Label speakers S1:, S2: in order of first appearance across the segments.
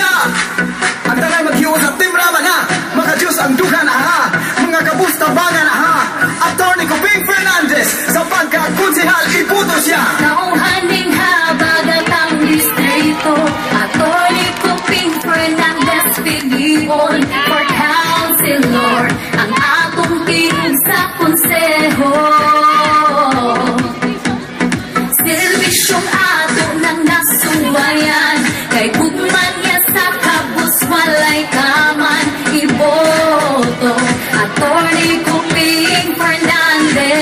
S1: siya. Ang tanay maghiwa sa Team Rama na, mga Diyos ang dugan aha, mga kabustabangan aha. Attorney Coping Fernandez, sa pagkakonsehal iputo siya.
S2: Nauhaning habagat ang distrito, Attorney Coping Fernandez Pilion for Councilor, ang atong tingin sa konseho. Serbisyong ato ng nasubayan, kay gugman niya sa kabus walay kaman iboto. Attorney Coping Fernandez,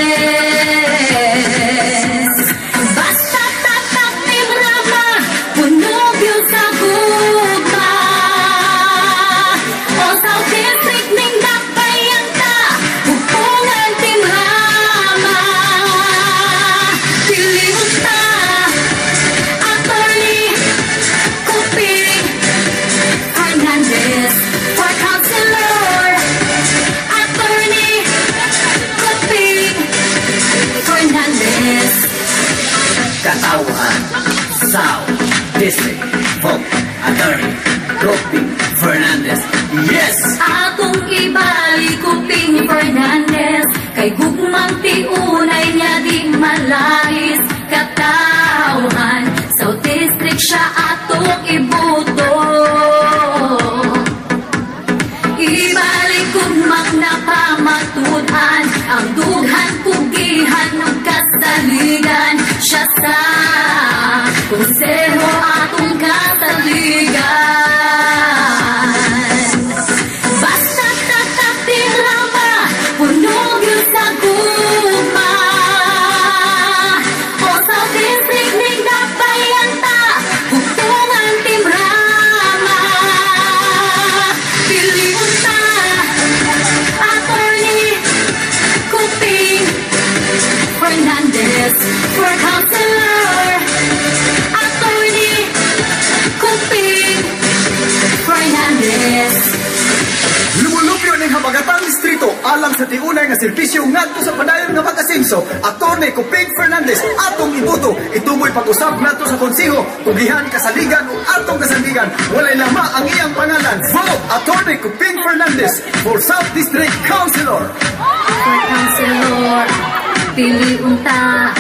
S2: basta tatak Team Rama, punog yun sa gugma. O South District ning dakbayan ta, hupungan Team Rama. Piliun ta, Attorney Coping Fernandez for Councilor. Attorney Coping Fernandez.
S1: Katauhan, South District, vote Attorney Coping Fernandez. Yes!
S2: Atong ibalik Coping Fernandez, kay gugmang tiunay niya di malais. Katauhan, South District siya atong ibuto. Ibalik gugmang napamatudan, ang dughan kugihan ng kataligan. Siya sa konseho atong kataligan. Basta tatak Team Rama, punog yun sa gugma. O South District ning dakbayan ta, hupungan Team Rama. Piliun ta, Attorney Coping Fernandez for Councilor. Attorney Coping Fernandez.
S1: Lumulupyo ng habagatang distrito alang sa tiunay nga serbisyo ngadto sa padayon nga pag-asenso. Attorney Coping Fernandez atong iboto. Itumoy pag-usab ngadto sa konseho, tugihan kasaligan o atong kasaligan. Walay lama ang iyang pangalan. Vote Attorney Coping Fernandez for South District Councilor.
S2: For Councilor, piliun ta,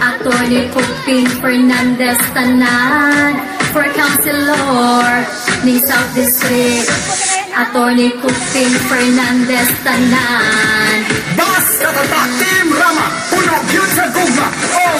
S2: Attorney Coping Fernandez tanan. For Councilor, ning South District, Attorney Coping Fernandez tanan.
S1: Basta tatak Team Rama, punog yun sa gugma. O